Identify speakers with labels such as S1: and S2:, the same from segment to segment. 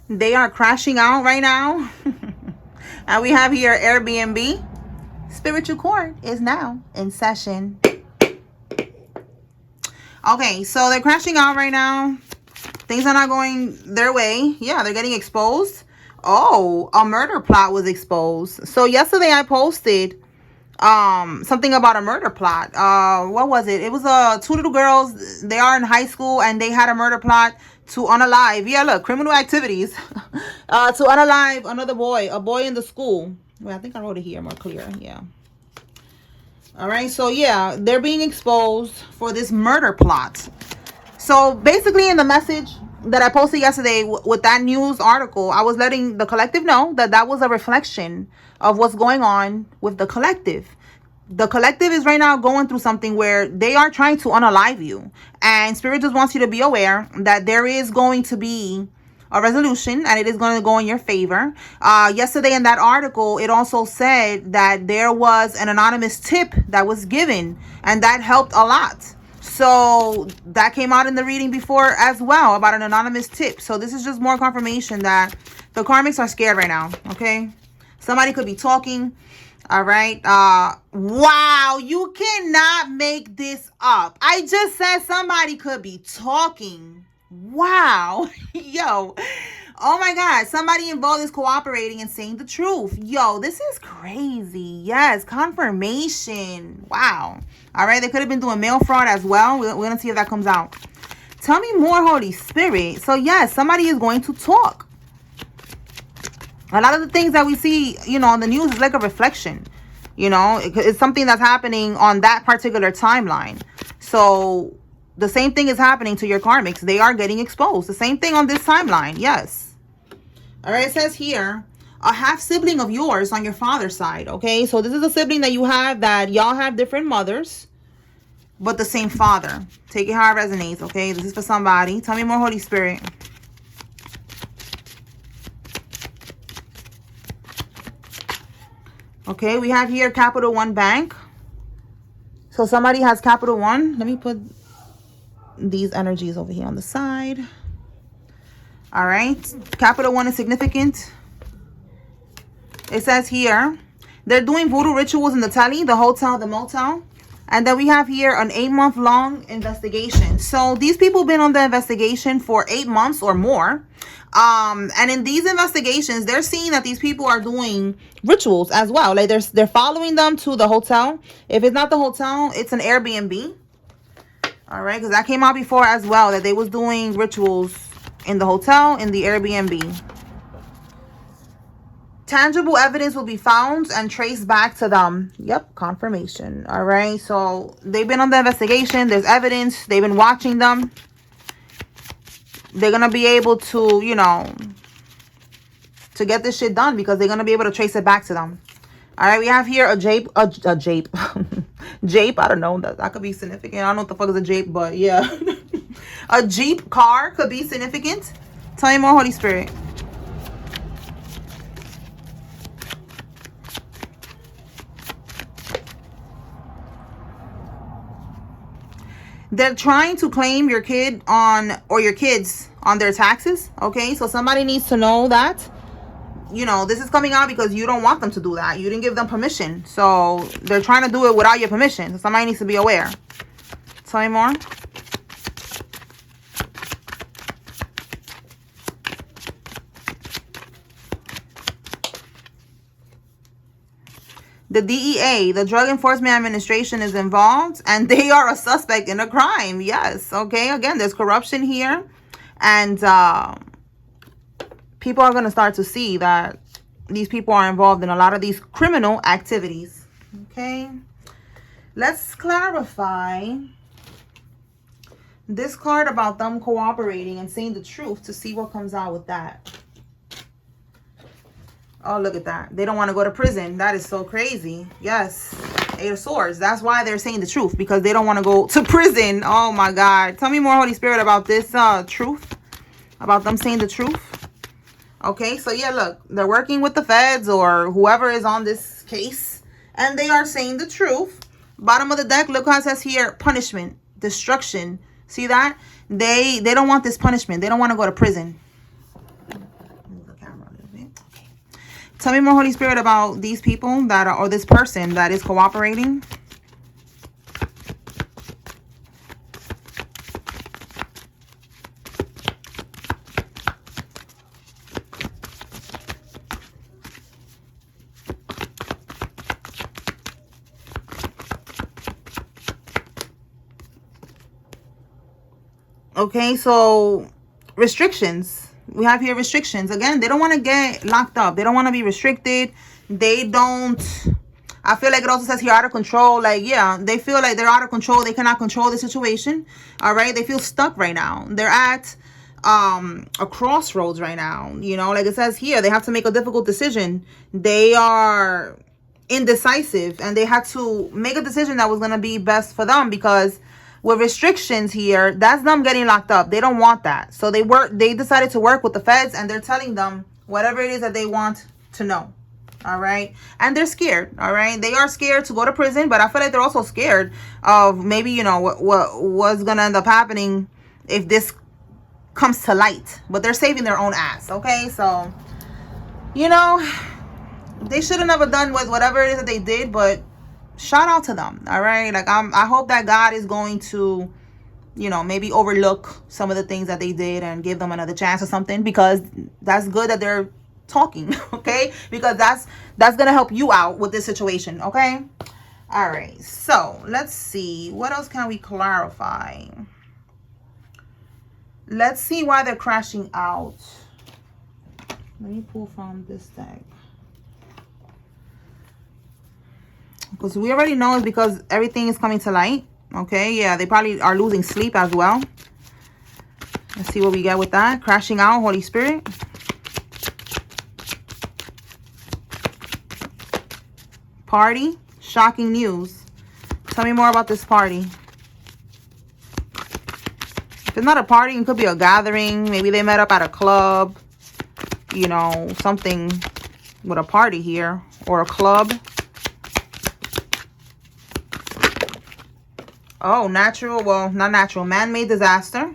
S1: They are crashing out right now. And we have here Airbnb. Spiritual court is now in session. Okay, so they're crashing out right now. Things are not going their way. Yeah, they're getting exposed. Oh, a murder plot was exposed. So yesterday I posted something about a murder plot. What was it? It was two little girls. They are in high school and they had a murder plot to unalive. Yeah, look, criminal activities. To unalive another boy, a boy in the school. Wait, I think I wrote it here more clear. Yeah. All right, so yeah, they're being exposed for this murder plot. So basically in the message that I posted yesterday with that news article, I was letting the collective know that that was a reflection of what's going on with the collective. The collective is right now going through something where they are trying to unalive you. And Spirit just wants you to be aware that there is going to be a resolution and it is going to go in your favor. Yesterday in that article, it also said that there was an anonymous tip that was given and that helped a lot. So that came out in the reading before as well about an anonymous tip. So this is just more confirmation that the Karmics are scared right now. Okay. Somebody could be talking. All right. Wow. You cannot make this up. I just said somebody could be talking. Wow. Yo. Oh my God. Somebody involved is cooperating and saying the truth. Yo, this is crazy. Yes. Confirmation. Wow. All right. They could have been doing mail fraud as well. We're going to see if that comes out. Tell me more, Holy Spirit. So yes, somebody is going to talk. A lot of the things that we see, you know, on the news is like a reflection. You know, it's something that's happening on that particular timeline. So the same thing is happening to your karmics. They are getting exposed. The same thing on this timeline. Yes. All right. It says here, a half sibling of yours on your father's side. Okay. So this is a sibling that you have that y'all have different mothers, but the same father. Take it how it resonates. Okay. This is for somebody. Tell me more, Holy Spirit. Okay, we have here Capital One Bank. So somebody has Capital One. Let me put these energies over here on the side. All right. Capital One is significant. It says here, they're doing voodoo rituals in the telly, the hotel, the motel. And then we have here an 8-month-long investigation. So these people have been on the investigation for 8 months or more. And in these investigations, they're seeing that these people are doing rituals as well. Like they're following them to the hotel. If it's not the hotel, it's an Airbnb. All right, because that came out before as well, that they was doing rituals in the hotel, in the Airbnb. Tangible evidence will be found and traced back to them. Yep, confirmation. All right, so they've been on the investigation. There's evidence. They've been watching them. They're going to be able to, you know, to get this shit done because they're going to be able to trace it back to them. All right, we have here a jape. Jape, I don't know. That could be significant. I don't know what the fuck is a jape, but yeah. A Jeep car could be significant. Tell me more, Holy Spirit. They're trying to claim your kid on, or your kids on their taxes. Okay, so somebody needs to know that, you know, this is coming out because you don't want them to do that. You didn't give them permission. So they're trying to do it without your permission. So somebody needs to be aware. Tell me more. The DEA, the Drug Enforcement Administration, is involved and they are a suspect in a crime. Yes. Okay. Again, there's corruption here. And people are going to start to see that these people are involved in a lot of these criminal activities. Okay. Let's clarify this card about them cooperating and saying the truth to see what comes out with that. Oh, look at that. They don't want to go to prison. That is so crazy. Yes. 8 of Swords. That's why they're saying the truth. Because they don't want to go to prison. Oh, my God. Tell me more, Holy Spirit, about this truth. About them saying the truth. Okay. So, yeah, look. They're working with the feds or whoever is on this case. And they are saying the truth. Bottom of the deck, look how it says here. Punishment. Destruction. See that? They don't want this punishment. They don't want to go to prison. Tell me more, Holy Spirit, about these people that are, or this person that is cooperating. Okay, so restrictions. We have here restrictions. Again, they don't want to get locked up. They don't want to be restricted. They don't... I feel like it also says here out of control. Like, yeah, they feel like they're out of control. They cannot control the situation. All right, they feel stuck right now. They're at a crossroads right now. You know, like it says here, they have to make a difficult decision. They are indecisive, and they had to make a decision that was going to be best for them, because with restrictions here, that's them getting locked up. They don't want that. So they decided to work with the feds, and they're telling them whatever it is that they want to know. All right. And they're scared. All right. They are scared to go to prison, but I feel like they're also scared of maybe, you know, what's going to end up happening if this comes to light. But they're saving their own ass. Okay. So, you know, they should have never done with whatever it is that they did, but shout out to them. All right. Like, I hope that God is going to, you know, maybe overlook some of the things that they did and give them another chance or something, because that's good that they're talking. Okay, because that's gonna help you out with this situation. Okay. All right, so let's see, what else can we clarify? Let's see why they're crashing out. Let me pull from this deck, because we already know it's because everything is coming to light. Okay, yeah, they probably are losing sleep as well. Let's see what we get with that. Crashing out, Holy Spirit. Party, shocking news. Tell me more about this party. If it's not a party, it could be a gathering. Maybe they met up at a club. You know, something with a party here, or a club. Oh, natural, well, not natural, man-made disaster.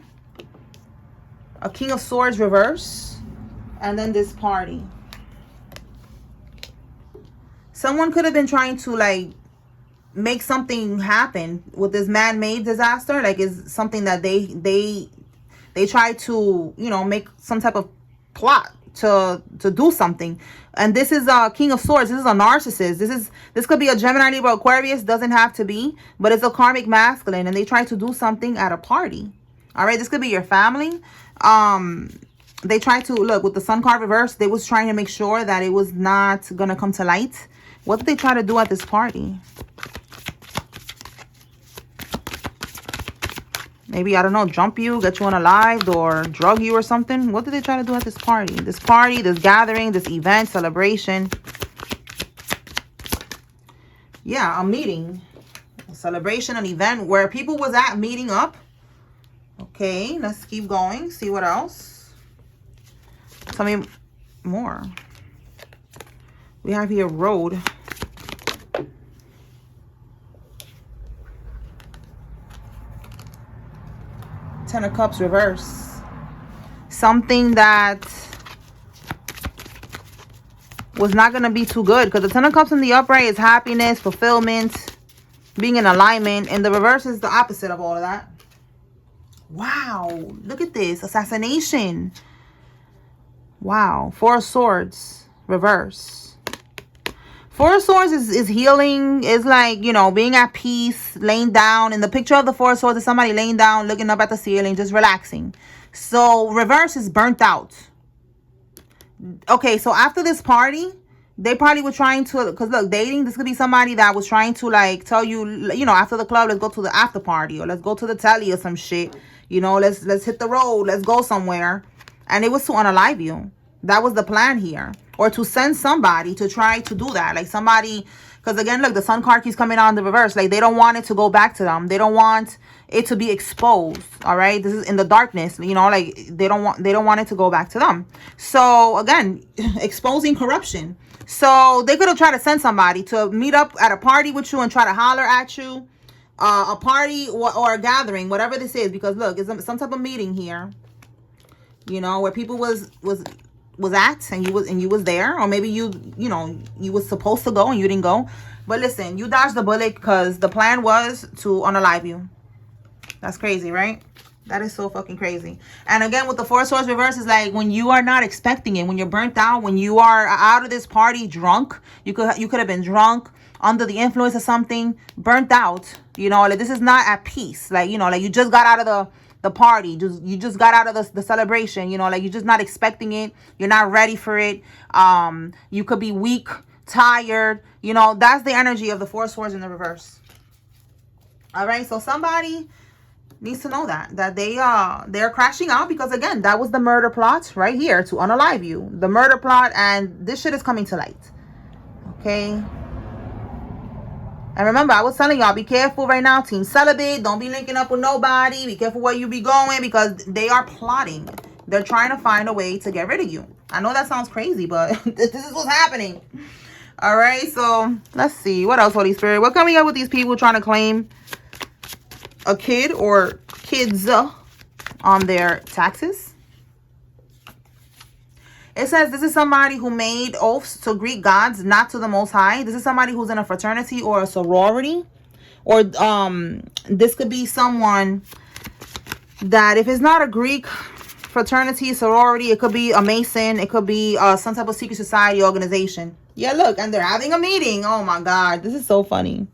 S1: A King of Swords reverse. And then this party. Someone could have been trying to, like, make something happen with this man-made disaster. Like, it's something that they try to, you know, make some type of plot to do something. And this is a King of Swords. This is a narcissist. This could be a Gemini, Libra, Aquarius. Doesn't have to be, but it's a karmic masculine, and they try to do something at a party. All right, this could be your family. They try to, look, with the Sun card reverse, they was trying to make sure that it was not gonna come to light. What did they try to do at this party? Maybe, I don't know, jump you, get you unalived, or drug you or something. What did they try to do at this party? This party, this gathering, this event, celebration. Yeah, a meeting. A celebration, an event where people was at meeting up. Okay, let's keep going. See what else. Tell me more. We have here road. Ten of Cups reverse. Something that was not going to be too good, because the Ten of Cups in the upright is happiness, fulfillment, being in alignment, and the reverse is the opposite of all of that. Wow, look at this. Assassination. Wow. Four of Swords reverse. Four of Swords is healing. Is like, you know, being at peace, laying down. In the picture of the Four of Swords is somebody laying down, looking up at the ceiling, just relaxing. So reverse is burnt out. Okay, so after this party, they probably were trying to, because look, dating, this could be somebody that was trying to, like, tell you, you know, after the club, let's go to the after party, or let's go to the telly or some shit. You know, let's hit the road, let's go somewhere. And it was to unalive you. That was the plan here. Or to send somebody to try to do that. Like somebody, because again, look, the Sun card keeps coming out in the reverse. Like, they don't want it to go back to them. They don't want it to be exposed. All right, this is in the darkness. You know, like they don't want it to go back to them. So again, exposing corruption. So they could have tried to send somebody to meet up at a party with you and try to holler at you. A party or a gathering, whatever this is, because look, it's some type of meeting here. You know, where people was was at, and you was there, or maybe you know, you was supposed to go and you didn't go. But listen, you dodged the bullet because the plan was to unalive you. That's crazy, right? That is so fucking crazy. And again, with the Four Swords reverse, is like when you are not expecting it, when you're burnt out, when you are out of this party drunk. You could have been drunk, under the influence of something, burnt out. You know, like this is not at peace. Like, you know, like you just got out of the party, you just got out of the celebration. You know, like you're just not expecting it. You're not ready for it. You could be weak, tired. You know, that's the energy of the Four Swords in the reverse. All right, so somebody needs to know that they're crashing out because, again, that was the murder plot right here, to unalive you. The murder plot, and this shit is coming to light. Okay. And remember, I was telling y'all, be careful right now, team celibate. Don't be linking up with nobody. Be careful where you be going, because they are plotting. They're trying to find a way to get rid of you. I know that sounds crazy, but this is what's happening. All right, so let's see. What else, Holy Spirit? What coming up with these people trying to claim a kid or kids on their taxes? It says this is somebody who made oaths to Greek gods, not to the Most High. This is somebody who's in a fraternity or a sorority. Or this could be someone that, if it's not a Greek fraternity, sorority, it could be a Mason. It could be some type of secret society organization. Yeah, look, and they're having a meeting. Oh my God, this is so funny.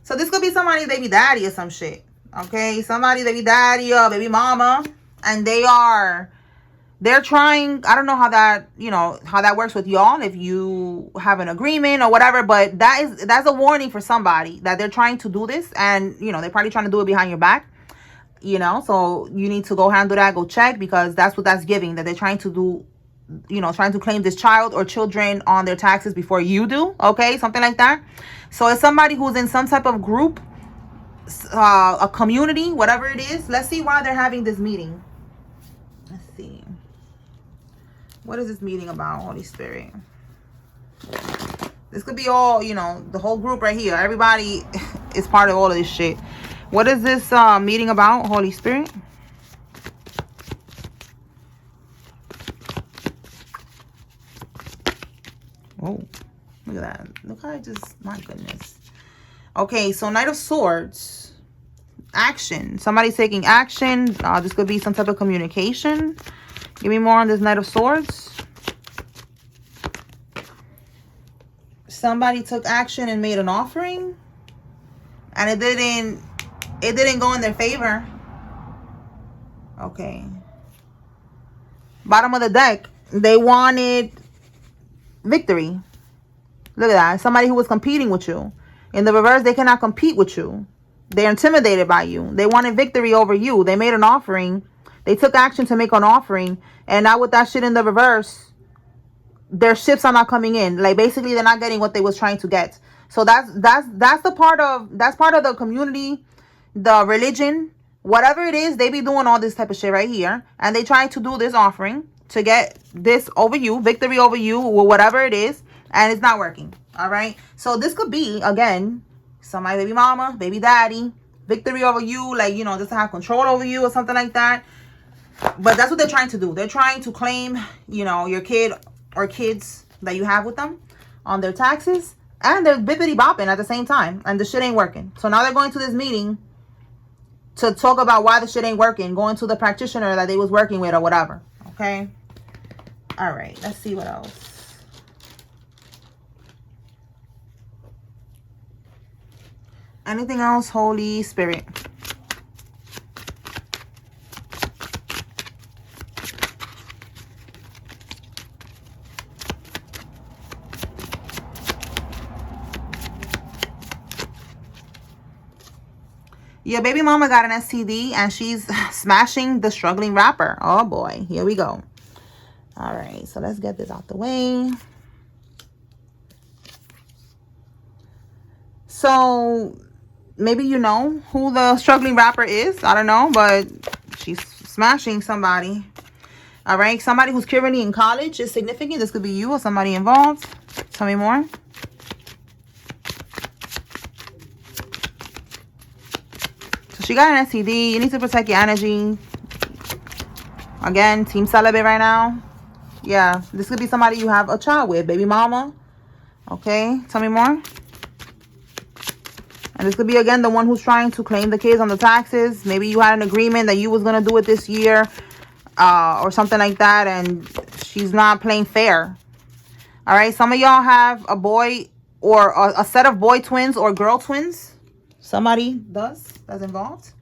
S1: So this could be somebody's baby daddy or some shit. Okay, somebody's baby daddy or baby mama. And they're trying, I don't know how that, you know, how that works with y'all, if you have an agreement or whatever, but that's a warning for somebody that they're trying to do this, and, you know, they're probably trying to do it behind your back, you know, so you need to go handle that, go check, because that's what that's giving, that they're trying to do, you know, trying to claim this child or children on their taxes before you do, okay, something like that. So it's somebody who's in some type of group, a community, whatever it is. Let's see why they're having this meeting. Let's see. What is this meeting about, Holy Spirit? This could be all, you know, the whole group right here. Everybody is part of all of this shit. What is this meeting about, Holy Spirit? Oh, look at that. Look how I just, my goodness. Okay, so Knight of Swords. Action. Somebody's taking action. This could be some type of communication. Give me more on this Knight of Swords. Somebody took action and made an offering, and it didn't go in their favor. Okay. Bottom of the deck. They wanted victory. Look at that. Somebody who was competing with you. In the reverse, they cannot compete with you. They're intimidated by you. They wanted victory over you. They made an offering. They took action to make an offering. And now with that shit in the reverse, their ships are not coming in. Like, basically, they're not getting what they was trying to get. So that's part of the community, the religion, whatever it is. They be doing all this type of shit right here. And they try to do this offering to get this over you, victory over you, or whatever it is. And it's not working. All right. So this could be, again, somebody, baby mama, baby daddy, victory over you, like, you know, just to have control over you or something like that. But that's what they're trying to do. They're trying to claim, you know, your kid or kids that you have with them on their taxes. And they're bippity bopping at the same time. And the shit ain't working. So now they're going to this meeting to talk about why the shit ain't working. Going to the practitioner that they was working with or whatever. Okay. All right. Let's see what else. Anything else, Holy Spirit? Your baby mama got an STD and she's smashing the struggling rapper. Oh boy, here we go. All right, so let's get this out the way. So maybe you know who the struggling rapper is. I don't know, but she's smashing somebody. All right, somebody who's currently in college is significant. This could be you or somebody involved. Tell me more. So she got an STD. You need to protect your energy. Again, team celibate right now. Yeah, this could be somebody you have a child with, baby mama. Okay, tell me more. And this could be, again, the one who's trying to claim the kids on the taxes. Maybe you had an agreement that you was going to do it this year or something like that, and she's not playing fair. All right, some of y'all have a boy or a set of boy twins or girl twins. Somebody that's involved.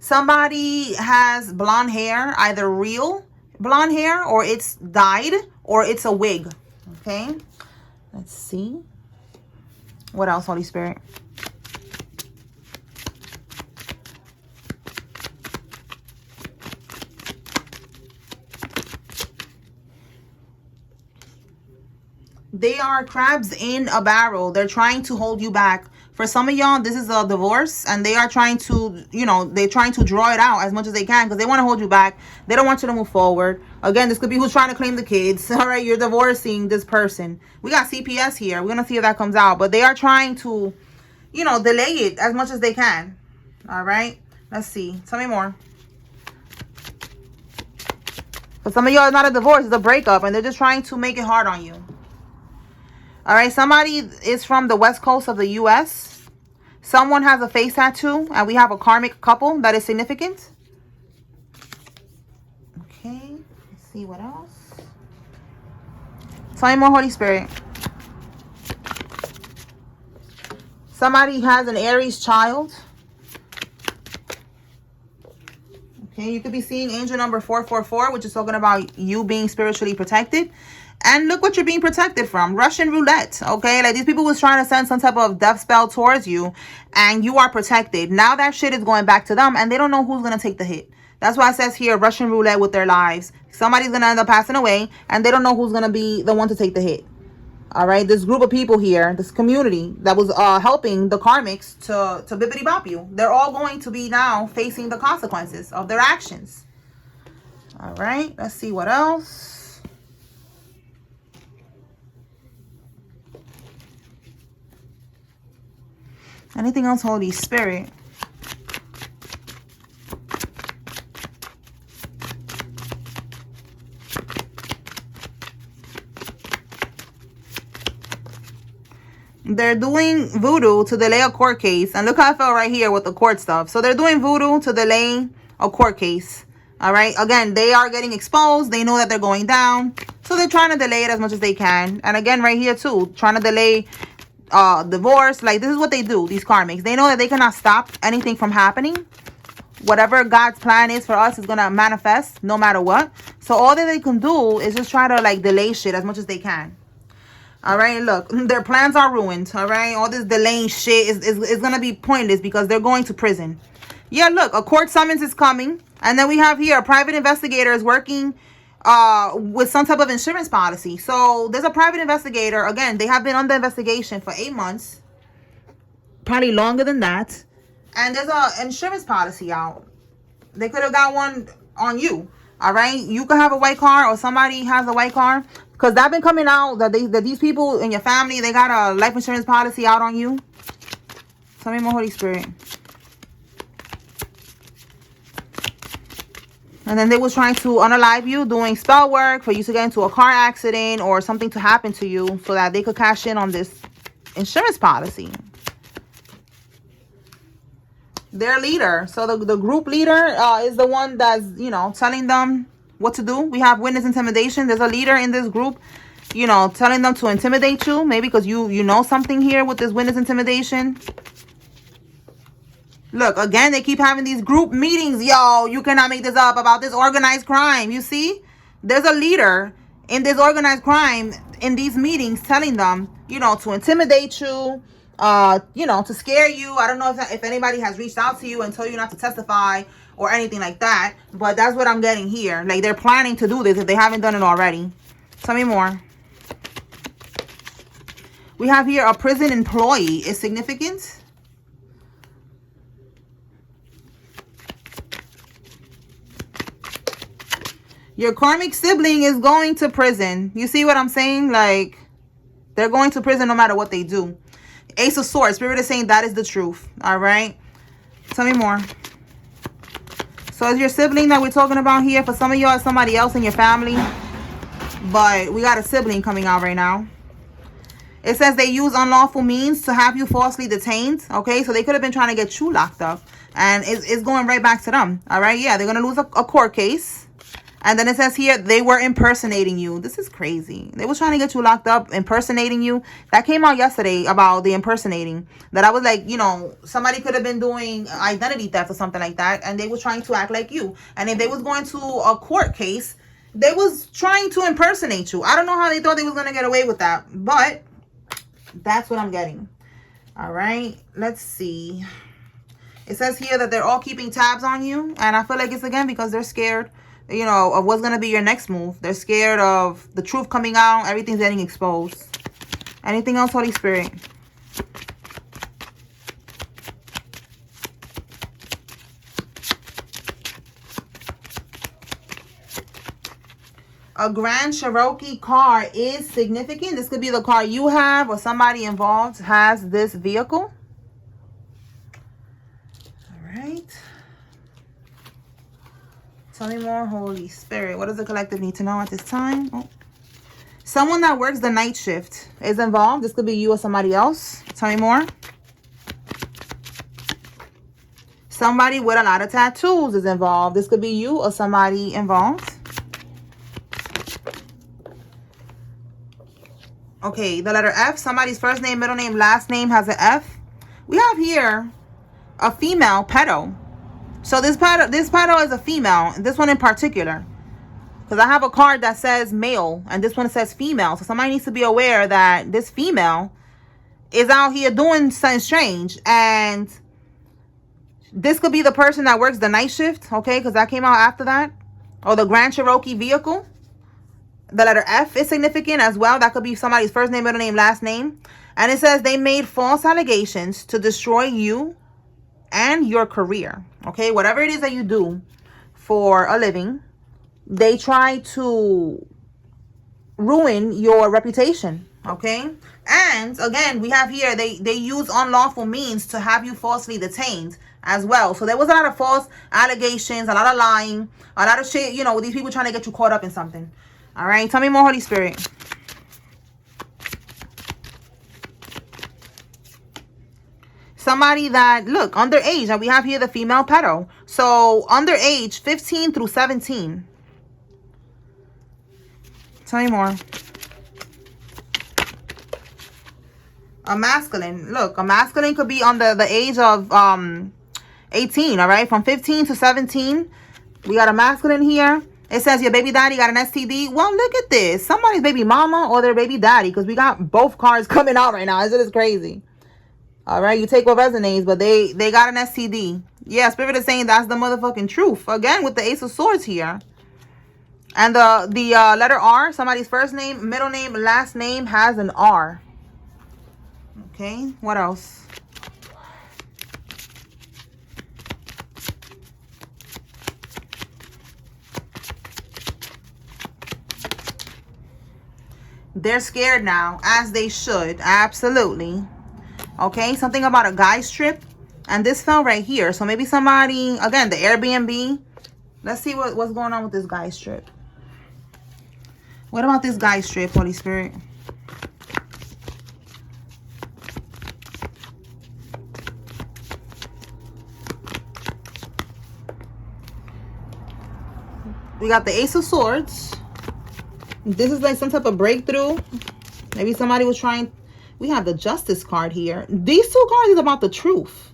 S1: Somebody has blonde hair, either real blonde hair or it's dyed or it's a wig. Okay, let's see. What else, Holy Spirit? They are crabs in a barrel. They're trying to hold you back. For some of y'all, this is a divorce, and they are trying to, you know, they're trying to draw it out as much as they can because they want to hold you back. They don't want you to move forward. Again, this could be who's trying to claim the kids. All right, you're divorcing this person. We got CPS here. We're going to see if that comes out. But they are trying to, you know, delay it as much as they can. All right, let's see. Tell me more. For some of y'all, it's not a divorce. It's a breakup, and they're just trying to make it hard on you. All right, somebody is from the west coast of the U.S. Someone has a face tattoo, and we have a karmic couple that is significant. Okay, let's see what else. Tell me more, Holy Spirit. Somebody has an Aries child. Okay, you could be seeing angel number 444, which is talking about you being spiritually protected. And look what you're being protected from. Russian roulette, okay? Like, these people was trying to send some type of death spell towards you, and you are protected. Now that shit is going back to them, and they don't know who's going to take the hit. That's why it says here, Russian roulette with their lives. Somebody's going to end up passing away, and they don't know who's going to be the one to take the hit. All right? This group of people here, this community that was helping the Karmics to bibbity-bop you, they're all going to be now facing the consequences of their actions. All right? Let's see what else. Anything else, Holy Spirit? They're doing voodoo to delay a court case. And look how I felt right here with the court stuff. So they're doing voodoo to delay a court case. All right. Again, they are getting exposed. They know that they're going down. So they're trying to delay it as much as they can. And again, right here too, trying to delay divorce. Like, this is what they do, these karmics. They know that they cannot stop anything from happening. Whatever God's plan is for us is gonna manifest no matter what. So all that they can do is just try to, like, delay shit as much as they can. All right, look, their plans are ruined. All right, all this delaying shit is gonna be pointless because they're going to prison. Yeah, look, a court summons is coming, and then we have here a private investigator is working with some type of insurance policy. So there's a private investigator. Again, they have been under investigation for 8 months, probably longer than that, and there's a insurance policy out. They could have got one on you. All right, you could have a white car, or somebody has a white car, because that's been coming out that these people in your family, they got a life insurance policy out on you. Tell me more, Holy Spirit. And then they was trying to unalive you, doing spell work for you to get into a car accident or something to happen to you so that they could cash in on this insurance policy. Their leader. So the group leader is the one that's, you know, telling them what to do. We have witness intimidation. There's a leader in this group, you know, telling them to intimidate you. Maybe because you know something here with this witness intimidation. Look, again, they keep having these group meetings. Yo, you cannot make this up about this organized crime. You see? There's a leader in this organized crime in these meetings telling them, you know, to intimidate you, you know, to scare you. I don't know if anybody has reached out to you and told you not to testify or anything like that. But that's what I'm getting here. Like, they're planning to do this if they haven't done it already. Tell me more. We have here a prison employee is significant. Your karmic sibling is going to prison. You see what I'm saying? Like, they're going to prison no matter what they do. Ace of Swords. Spirit is saying that is the truth. All right. Tell me more. So is your sibling that we're talking about here, for some of y'all, somebody else in your family? But we got a sibling coming out right now. It says they use unlawful means to have you falsely detained. Okay, so they could have been trying to get you locked up. And it's going right back to them. All right, yeah, they're going to lose a court case. And then it says here, they were impersonating you. This is crazy. They was trying to get you locked up, impersonating you. That came out yesterday about the impersonating. That I was like, you know, somebody could have been doing identity theft or something like that. And they was trying to act like you. And if they was going to a court case, they was trying to impersonate you. I don't know how they thought they was going to get away with that. But that's what I'm getting. All right. Let's see. It says here that they're all keeping tabs on you. And I feel like it's, again, because they're scared, you know, of what's going to be your next move. They're scared of the truth coming out. Everything's getting exposed. Anything else, Holy Spirit? A Grand Cherokee car is significant. This could be the car you have or somebody involved has this vehicle. All right. Tell me more, Holy Spirit. What does the collective need to know at this time? Oh. Someone that works the night shift is involved. This could be you or somebody else. Tell me more. Somebody with a lot of tattoos is involved. This could be you or somebody involved. Okay, the letter F. Somebody's first name, middle name, last name has an F. We have here a female pedo. So this pedo is a female. This one in particular. Because I have a card that says male. And this one says female. So somebody needs to be aware that this female is out here doing something strange. And this could be the person that works the night shift. Okay, because that came out after that. Or the Grand Cherokee vehicle. The letter F is significant as well. That could be somebody's first name, middle name, last name. And it says they made false allegations to destroy you and your career. Okay, whatever it is that you do for a living, they try to ruin your reputation. Okay, and again, we have here they use unlawful means to have you falsely detained as well. So there was a lot of false allegations, a lot of lying, a lot of shit, you know, with these people trying to get you caught up in something. All right, tell me more, Holy Spirit. Somebody that, look, underage. And we have here the female pedo. So, underage, 15 through 17. Tell me more. A masculine. Look, a masculine could be under the age of 18, all right? From 15 to 17. We got a masculine here. It says your baby daddy got an STD. Well, look at this. Somebody's baby mama or their baby daddy. Because we got both cards coming out right now. Isn't this crazy? All right. You take what resonates. But they got an STD. Yeah, Spirit is saying that's the motherfucking truth. Again, with the Ace of Swords here. And the letter R. Somebody's first name, middle name, last name has an R. Okay. What else? They're scared now, as they should. Absolutely. Okay, something about a guy's trip. And this fell right here. So maybe somebody, again, the Airbnb. Let's see what's going on with this guy's trip. What about this guy's trip, Holy Spirit? We got the Ace of Swords. This is like some type of breakthrough. Maybe somebody was trying. We have the Justice card here. These two cards is about the truth.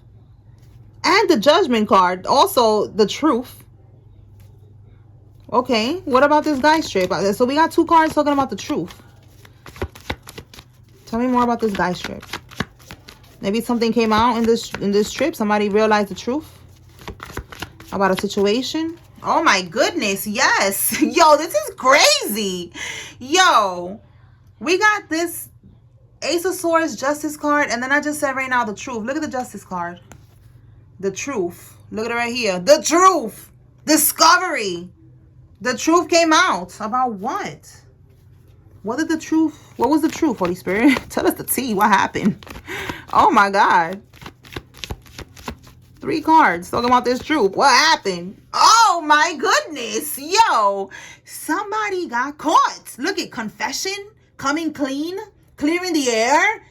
S1: And the Judgment card. Also the truth. Okay. What about this guy's trip? So we got two cards talking about the truth. Tell me more about this guy's trip. Maybe something came out in this trip. Somebody realized the truth about a situation. Oh my goodness, yes. Yo, this is crazy. Yo, we got this Ace of Swords Justice card. And then I just said right now the truth. Look at the Justice card. The truth. Look at it right here. The truth. Discovery. The truth came out. About what? What was the truth, Holy Spirit? Tell us the tea. What happened? Oh my God. 3 cards talking about this truth. What happened? Oh my goodness. Yo, somebody got caught. Look at confession, coming clean, clearing the air.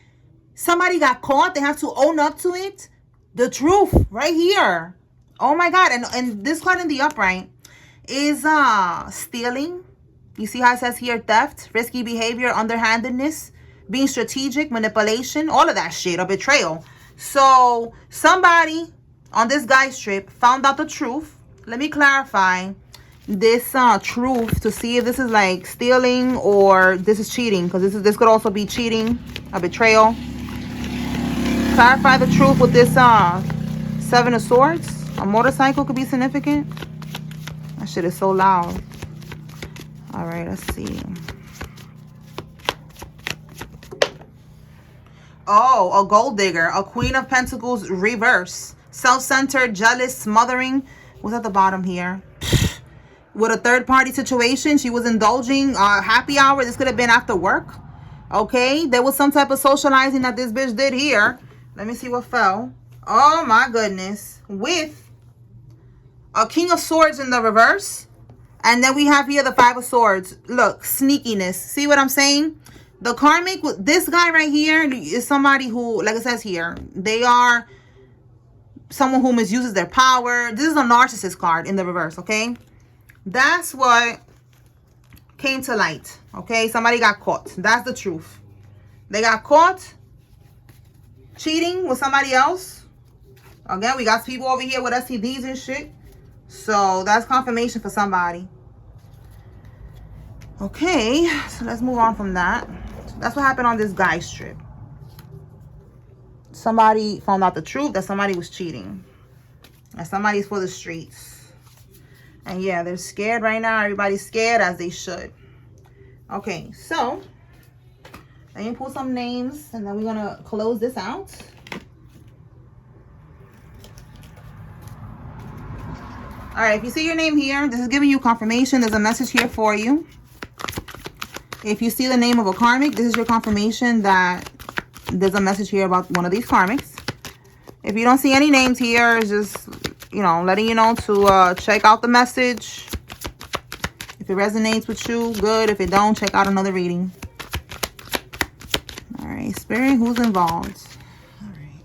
S1: Somebody got caught. They have to own up to it. The truth right here. Oh my God. And this card in the upright is stealing. You see how it says here theft, risky behavior, underhandedness, being strategic, manipulation, all of that shit, a betrayal. So somebody on this guy's trip found out the truth. Let me clarify this truth to see if this is like stealing or this is cheating, because this could also be cheating, a betrayal. Clarify the truth with this 7 of Swords. A motorcycle could be significant. That shit is so loud. All right, let's see. Oh, a gold digger, a Queen of Pentacles reverse, self-centered, jealous, smothering. What's at the bottom here? With a third-party situation, she was indulging happy hour. This could have been after work. Okay, there was some type of socializing that this bitch did here. Let me see what fell. Oh my goodness. With a King of Swords in the reverse. And then we have here the 5 of Swords. Look, sneakiness. See what I'm saying? The karmic, this guy right here is somebody who, like it says here, they are someone who misuses their power. This is a narcissist card in the reverse, okay? That's what came to light, okay? Somebody got caught. That's the truth. They got caught cheating with somebody else. Again, we got people over here with STDs and shit. So that's confirmation for somebody. Okay, so let's move on from that. That's what happened on this guy's trip. Somebody found out the truth that somebody was cheating. And somebody's for the streets. And yeah, they're scared right now. Everybody's scared, as they should. Okay, so let me pull some names and then we're going to close this out. All right, if you see your name here, this is giving you confirmation. There's a message here for you. If you see the name of a karmic, this is your confirmation that there's a message here about one of these karmics. If you don't see any names here, it's just, you know, letting you know to check out the message. If it resonates with you, good. If it don't, check out another reading. All right, Spirit, who's involved? All right.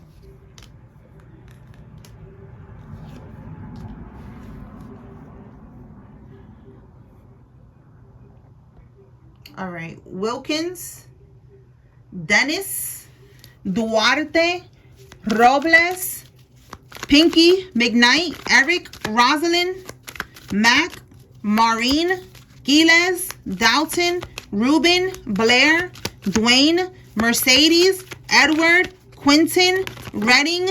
S1: All right, Wilkins, Dennis, Duarte, Robles, Pinky, McKnight, Eric, Rosalind, Mac, Maureen, Giles, Dalton, Ruben, Blair, Dwayne, Mercedes, Edward, Quentin, Redding.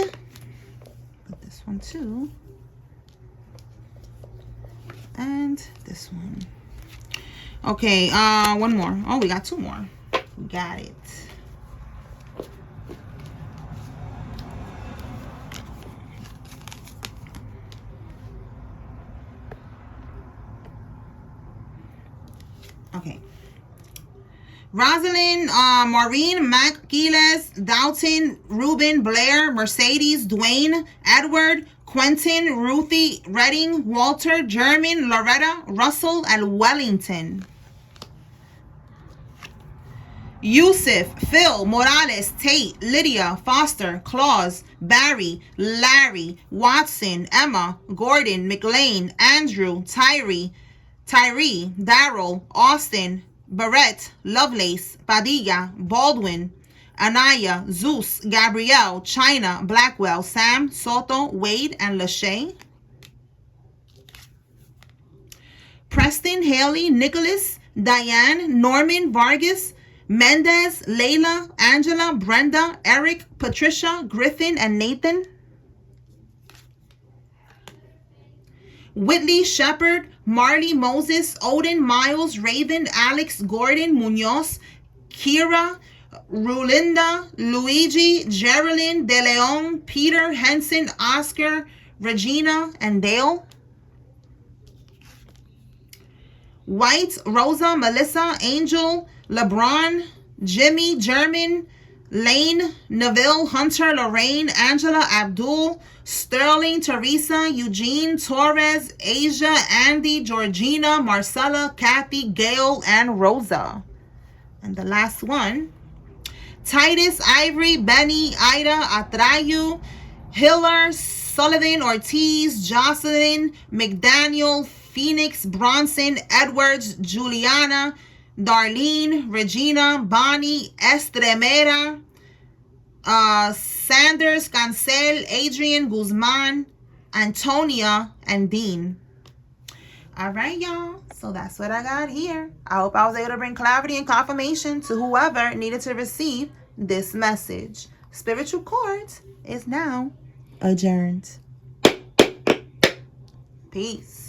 S1: Put this one too. And this one. Okay, one more. Oh, we got 2 more. We got it. Okay. Rosalind, Maureen, Mac, Giles, Dalton, Ruben, Blair, Mercedes, Dwayne, Edward, Quentin, Ruthie, Redding, Walter, German, Loretta, Russell, and Wellington. Yusuf, Phil, Morales, Tate, Lydia, Foster, Claus, Barry, Larry, Watson, Emma, Gordon, McLean, Andrew, Tyree, Darrell, Austin, Barrett, Lovelace, Padilla, Baldwin, Anaya, Zeus, Gabrielle, China, Blackwell, Sam, Soto, Wade, and Lachey. Preston, Haley, Nicholas, Diane, Norman, Vargas, Mendez, Layla, Angela, Brenda, Eric, Patricia, Griffin, and Nathan. Whitley, Shepard, Marley, Moses, Odin, Miles, Raven, Alex, Gordon, Munoz, Kira, Rulinda, Luigi, Geraldine, De Leon, Peter, Henson, Oscar, Regina, and Dale. White, Rosa, Melissa, Angel, LeBron, Jimmy, German, Lane, Neville, Hunter, Lorraine, Angela, Abdul, Sterling, Teresa, Eugene, Torres, Asia, Andy, Georgina, Marcella, Kathy, Gail, and Rosa. And the last one, Titus, Ivory, Benny, Ida, Atrayu, Hiller, Sullivan, Ortiz, Jocelyn, McDaniel, Phoenix, Bronson, Edwards, Juliana, Darlene, Regina, Bonnie, Estremera, Sanders, Cancel, Adrian, Guzman, Antonia, and Dean. All right, y'all. So that's what I got here. I hope I was able to bring clarity and confirmation to whoever needed to receive this message. Spiritual Court is now adjourned. Peace.